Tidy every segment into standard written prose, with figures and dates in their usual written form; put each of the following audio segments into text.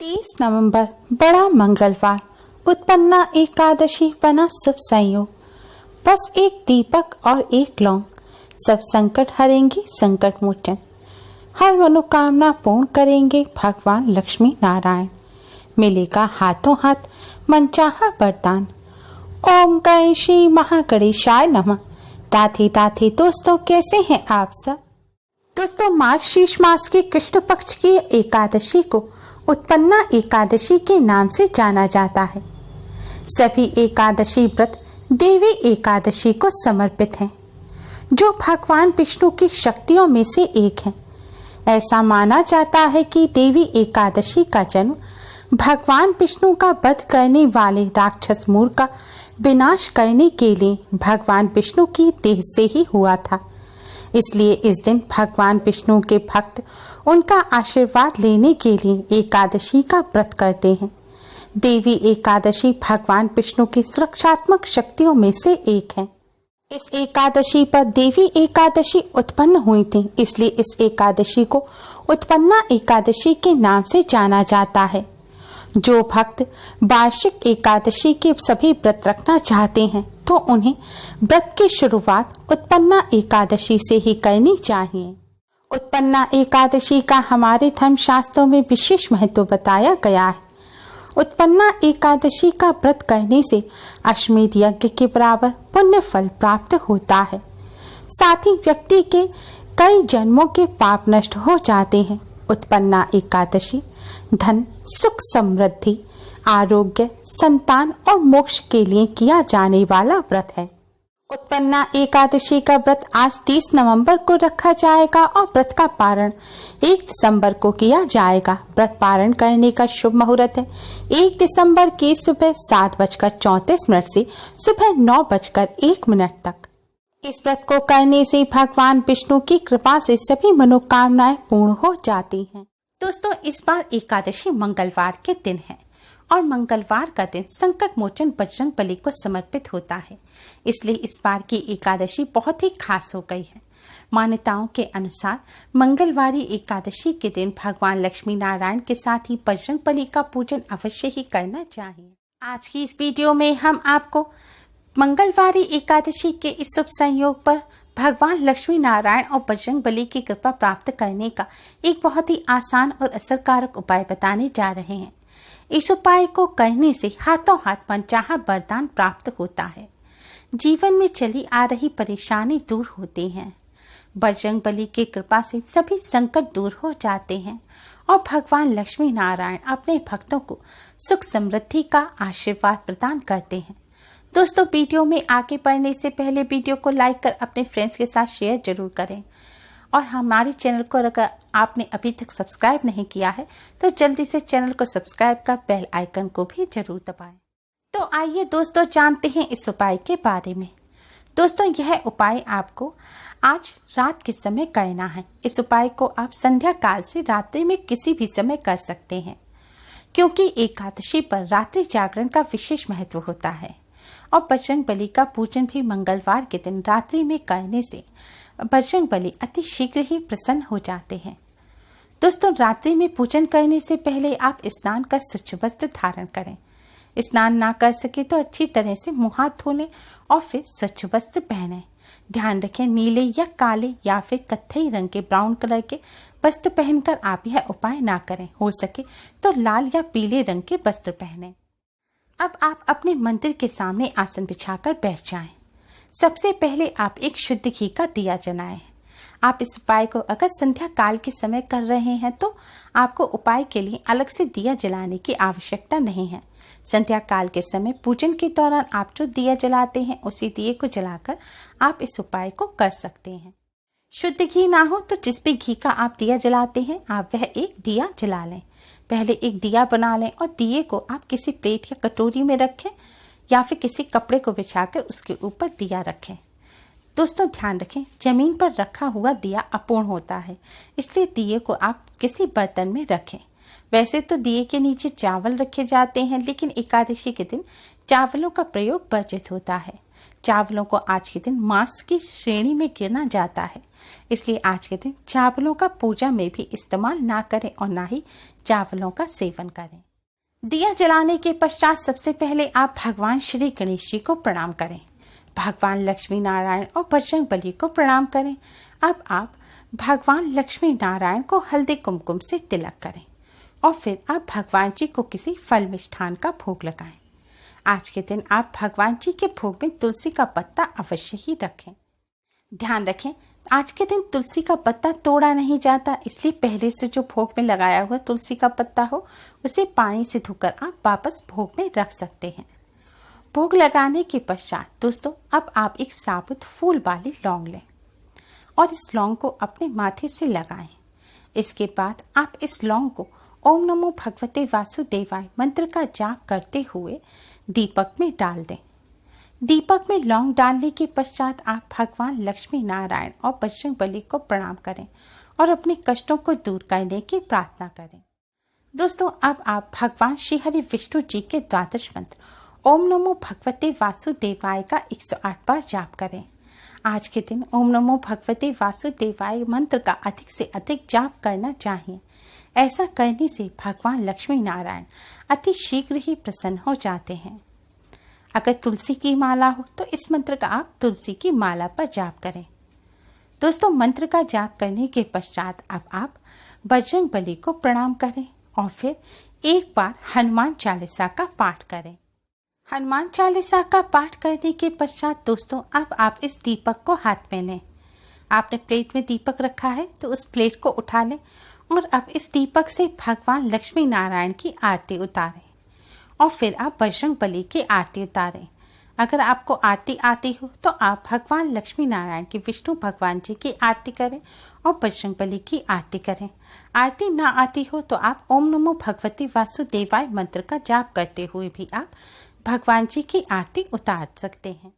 30 नवंबर बड़ा मंगलवार, उत्पन्ना एकादशी बना शुभ संयोग। बस एक दीपक और एक लौंग, सब संकट हरेंगे संकट मोचन। हर मनोकामना पूर्ण करेंगे भगवान लक्ष्मी नारायण। मिलेगा हाथों हाथ मनचाहा वरदान। ओम गणेशी महागणेशाय नमः। राधे राधे दोस्तों, कैसे हैं आप सब। दोस्तों, मार्गशीर्ष मास की कृष्ण पक्ष की एकादशी को उत्पन्ना एकादशी के नाम से जाना जाता है। सभी एकादशी व्रत देवी एकादशी को समर्पित हैं, जो भगवान विष्णु की शक्तियों में से एक है। ऐसा माना जाता है कि देवी एकादशी का जन्म भगवान विष्णु का वध करने वाले राक्षस मूर का विनाश करने के लिए भगवान विष्णु की देह से ही हुआ था। इसलिए इस दिन भगवान विष्णु के भक्त उनका आशीर्वाद लेने के लिए एकादशी का व्रत करते हैं। देवी एकादशी भगवान विष्णु की सुरक्षात्मक शक्तियों में से एक है। इस एकादशी पर देवी एकादशी उत्पन्न हुई थी, इसलिए इस एकादशी को उत्पन्ना एकादशी के नाम से जाना जाता है। जो भक्त वार्षिक एकादशी के सभी व्रत रखना चाहते हैं तो उन्हें व्रत की शुरुआत उत्पन्ना एकादशी से ही करनी चाहिए। उत्पन्ना एकादशी का हमारे धर्म शास्त्रों में विशेष महत्व बताया गया है। उत्पन्ना एकादशी का व्रत करने से अश्वमेध यज्ञ के बराबर पुण्य फल प्राप्त होता है। साथ ही व्यक्ति के कई जन्मों के पाप नष्ट हो जाते हैं। उत्पन्ना एकादशी धन, सुख, समृद्धि, आरोग्य, संतान और मोक्ष के लिए किया जाने वाला व्रत है। उत्पन्ना एकादशी का व्रत आज 30 नवंबर को रखा जाएगा और व्रत का पारण 1 दिसंबर को किया जाएगा। व्रत पारण करने का शुभ मुहूर्त है 1 दिसंबर की सुबह 7:34 से सुबह 9:01 तक। इस व्रत को करने से भगवान विष्णु की कृपा से सभी मनोकामनाएं पूर्ण हो जाती हैं। दोस्तों, इस बार एकादशी मंगलवार के दिन है और मंगलवार का दिन संकट मोचन बजरंग बली को समर्पित होता है। इसलिए इस बार की एकादशी बहुत ही खास हो गई है। मान्यताओं के अनुसार मंगलवारी एकादशी के दिन भगवान लक्ष्मी नारायण के साथ ही बजरंग बली का पूजन अवश्य ही करना चाहिए। आज की इस वीडियो में हम आपको मंगलवारी एकादशी के इस शुभ संयोग पर भगवान लक्ष्मी नारायण और बजरंग बली की कृपा प्राप्त करने का एक बहुत ही आसान और असरकारक उपाय बताने जा रहे हैं। इस उपाय को करने से हाथों हाथ मनचाहा वरदान प्राप्त होता है। जीवन में चली आ रही परेशानी दूर होती है। बजरंग बली की कृपा से सभी संकट दूर हो जाते हैं और भगवान लक्ष्मी नारायण अपने भक्तों को सुख समृद्धि का आशीर्वाद प्रदान करते हैं। दोस्तों, वीडियो में आगे बढ़ने से पहले वीडियो को लाइक कर अपने फ्रेंड्स के साथ शेयर जरूर करें और हमारे चैनल को अगर आपने अभी तक सब्सक्राइब नहीं किया है तो जल्दी से चैनल को सब्सक्राइब कर बेल आइकन को भी जरूर दबाएं। तो आइए दोस्तों, जानते हैं इस उपाय के बारे में। दोस्तों, यह उपाय आपको आज रात के समय करना है। इस उपाय को आप संध्या काल से रात्रि में किसी भी समय कर सकते हैं, क्योंकि एकादशी पर रात्रि जागरण का विशेष महत्व होता है और बजरंग बली का पूजन भी मंगलवार के दिन रात्रि में करने से बजरंग बली अति शीघ्र ही प्रसन्न हो जाते हैं। दोस्तों, रात्रि में पूजन करने से पहले आप स्नान कर स्वच्छ वस्त्र धारण करें। स्नान ना कर सके तो अच्छी तरह से मुंह हाथ धो लें और फिर स्वच्छ वस्त्र पहने। ध्यान रखें, नीले या काले या फिर कत्थई रंग के ब्राउन कलर के वस्त्र पहनकर आप यह उपाय ना करें। हो सके तो लाल या पीले रंग के वस्त्र पहने। अब आप अपने मंदिर के सामने आसन बिछाकर बैठ जाएं। सबसे पहले आप एक शुद्ध घी का दिया जलाएं। आप इस उपाय को अगर संध्या काल के समय कर रहे हैं तो आपको उपाय के लिए अलग से दिया जलाने की आवश्यकता नहीं है। संध्या काल के समय पूजन के दौरान आप जो दिया जलाते हैं उसी दिए को जलाकर आप इस उपाय को कर सकते हैं। शुद्ध घी ना हो तो जिस भी घी का आप दिया जलाते हैं आप वह एक दिया जला लें। पहले एक दिया बना लें और दिए को आप किसी प्लेट या कटोरी में रखें या फिर किसी कपड़े को बिछाकर उसके ऊपर दिया रखें। दोस्तों, ध्यान रखें, जमीन पर रखा हुआ दिया अपूर्ण होता है, इसलिए दिए को आप किसी बर्तन में रखें। वैसे तो दिए के नीचे चावल रखे जाते हैं, लेकिन एकादशी के दिन चावलों का प्रयोग वर्जित होता है। चावलों को आज के दिन मांस की श्रेणी में गिना जाता है, इसलिए आज के दिन चावलों का पूजा में भी इस्तेमाल ना करें और ना ही चावलों का सेवन करें। दिया जलाने के पश्चात सबसे पहले आप भगवान श्री गणेश जी को प्रणाम करें, भगवान लक्ष्मी नारायण और बजरंग बली को प्रणाम करें। अब आप भगवान लक्ष्मी नारायण को हल्दी कुमकुम से तिलक करें और फिर आप भगवान जी को किसी फल मिष्ठान का भोग लगाएं। आज के दिन आप भगवान जी के भोग में तुलसी का पत्ता अवश्य ही रखें। ध्यान रखें, आज के दिन तुलसी का पत्ता तोड़ा नहीं जाता, इसलिए पहले से जो भोग में लगाया हुआ तुलसी का पत्ता हो उसे पानी से धोकर आप वापस भोग में रख सकते हैं। भोग लगाने के पश्चात दोस्तों अब आप एक साबुत फूल वाली लौंग लें और इस लौंग को अपने माथे से लगाएं। इसके बाद आप इस लौंग को ओम नमो भगवते वासुदेवाय मंत्र का जाप करते हुए दीपक में डाल दें। दीपक में लौंग डालने के पश्चात आप भगवान लक्ष्मी नारायण और बजरंग बली को प्रणाम करें और अपने कष्टों को दूर करने की प्रार्थना करें। दोस्तों अब आप भगवान श्री हरि विष्णु जी के द्वादश मंत्र ओम नमो भगवते वासुदेवाय का 108 बार जाप करें। आज के दिन ओम नमो भगवते वासुदेवाय मंत्र का अधिक से अधिक जाप करना चाहिए। ऐसा करने से भगवान लक्ष्मी नारायण अति शीघ्र ही प्रसन्न हो जाते हैं। अगर तुलसी की माला हो तो इस मंत्र का आप तुलसी की माला पर जाप करें। दोस्तों मंत्र का जाप करने के पश्चात अब आप बजरंग बली को प्रणाम करें और फिर एक बार हनुमान चालीसा का पाठ करें। हनुमान चालीसा का पाठ करने के पश्चात दोस्तों अब आप इस दीपक को हाथ में लें। आपने प्लेट में दीपक रखा है तो उस प्लेट को उठा लें और अब इस दीपक से भगवान लक्ष्मी नारायण की आरती उतारें और फिर आप बजरंग बली की आरती उतारें। अगर आपको आरती आती हो तो आप भगवान लक्ष्मी नारायण की विष्णु भगवान जी की आरती करें और बजरंग बली की आरती करें। आरती ना आती हो तो आप ओम नमो भगवते वासुदेवाय मंत्र का जाप करते हुए भी आप भगवान जी की आरती उतार सकते हैं।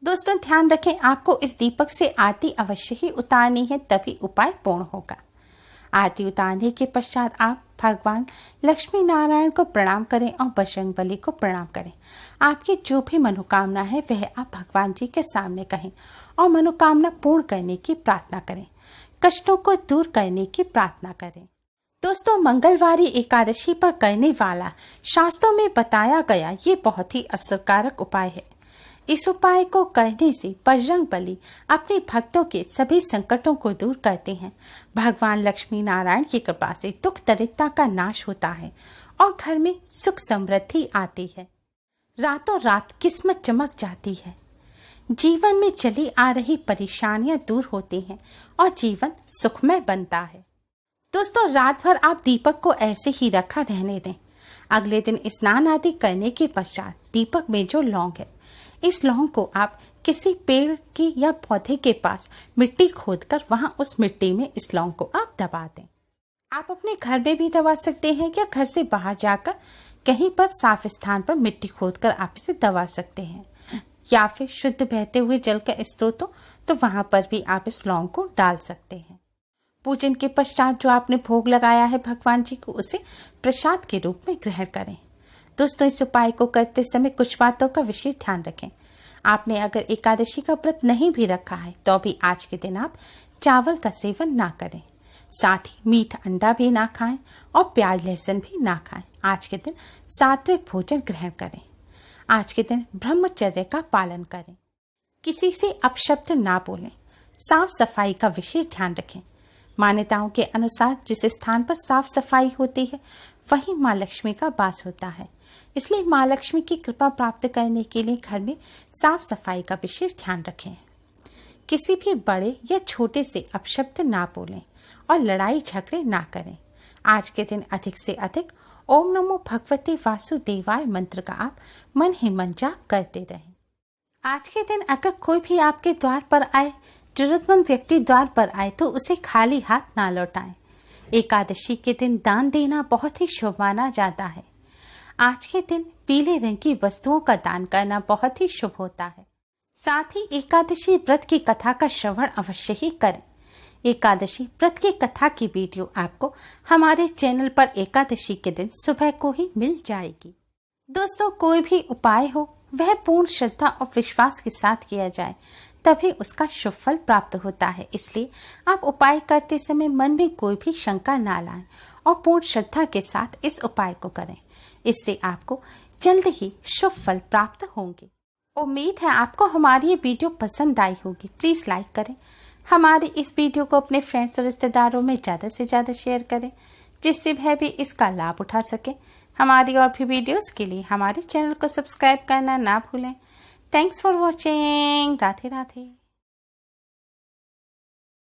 दोस्तों ध्यान रखें, आपको इस दीपक से आरती अवश्य ही उतारनी है, तभी उपाय पूर्ण होगा। आरती उतारने के पश्चात आप भगवान लक्ष्मी नारायण को प्रणाम करें और बजरंग बली को प्रणाम करें। आपकी जो भी मनोकामना है वह आप भगवान जी के सामने कहें और मनोकामना पूर्ण करने की प्रार्थना करें, कष्टों को दूर करने की प्रार्थना करें। दोस्तों मंगलवारी एकादशी पर करने वाला शास्त्रों में बताया गया ये बहुत ही असरकारक उपाय है। इस उपाय को करने से बजरंग बली अपने भक्तों के सभी संकटों को दूर करते हैं। भगवान लक्ष्मी नारायण की कृपा से दुख दरिद्रता का नाश होता है और घर में सुख समृद्धि आती है। रातों रात किस्मत चमक जाती है। जीवन में चली आ रही परेशानियां दूर होती हैं और जीवन सुखमय बनता है। दोस्तों रात भर आप दीपक को ऐसे ही रखा रहने दें। अगले दिन स्नान आदि करने के पश्चात दीपक में जो लौंग है, इस लौंग को आप किसी पेड़ की या पौधे के पास मिट्टी खोदकर वहां उस मिट्टी में इस लौंग को आप दबा दें। आप अपने घर में भी दबा सकते हैं या घर से बाहर जाकर कहीं पर साफ स्थान पर मिट्टी खोदकर आप इसे दबा सकते हैं, या फिर शुद्ध बहते हुए जल का स्रोत हो तो वहां पर भी आप इस लौंग को डाल सकते हैं। पूजन के पश्चात जो आपने भोग लगाया है भगवान जी को, उसे प्रसाद के रूप में ग्रहण करें। दोस्तों इस उपाय को करते समय कुछ बातों का विशेष ध्यान रखें। आपने अगर एकादशी का व्रत नहीं भी रखा है तो भी आज के दिन आप चावल का सेवन ना करें, साथ ही मीठ अंडा भी ना खाएं और प्याज लहसुन भी ना खाएं। आज के दिन सात्विक भोजन ग्रहण करें। आज के दिन ब्रह्मचर्य का पालन करें। किसी से अपशब्द ना बोलें। साफ सफाई का विशेष ध्यान रखें। मान्यताओं के अनुसार जिस स्थान पर साफ सफाई होती है वहीं माँ लक्ष्मी का वास होता है, इसलिए माँ लक्ष्मी की कृपा प्राप्त करने के लिए घर में साफ सफाई का विशेष ध्यान रखें। किसी भी बड़े या छोटे से अपशब्द ना बोलें और लड़ाई झगड़े ना करें। आज के दिन अधिक से अधिक ओम नमो भगवते वासुदेवाय मंत्र का आप मन ही मन जाप करते रहें। आज के दिन अगर कोई भी आपके द्वार पर आए, जरूरतमंद व्यक्ति द्वार पर आए, तो उसे खाली हाथ ना लौटाएं। एकादशी के दिन दान देना बहुत ही शुभ माना जाता है। आज के दिन पीले रंग की वस्तुओं का दान करना बहुत ही शुभ होता है। साथ ही एकादशी व्रत की कथा का श्रवण अवश्य ही करें। एकादशी व्रत की कथा की वीडियो आपको हमारे चैनल पर एकादशी के दिन सुबह को ही मिल जाएगी। दोस्तों कोई भी उपाय हो वह पूर्ण श्रद्धा और विश्वास के साथ किया जाए, तभी उसका शुभ फल प्राप्त होता है। इसलिए आप उपाय करते समय मन में कोई भी शंका ना लाएं और पूर्ण श्रद्धा के साथ इस उपाय को करें। इससे आपको जल्द ही शुभ फल प्राप्त होंगे। उम्मीद है आपको हमारी ये वीडियो पसंद आई होगी। प्लीज़ लाइक करें, हमारी इस वीडियो को अपने फ्रेंड्स और रिश्तेदारों में ज़्यादा से ज़्यादा शेयर करें, जिससे वह भी इसका लाभ उठा सके। हमारी और भी वीडियोस के लिए हमारे चैनल को सब्सक्राइब करना ना भूलें। Thanks for watching. Radhe Radhe.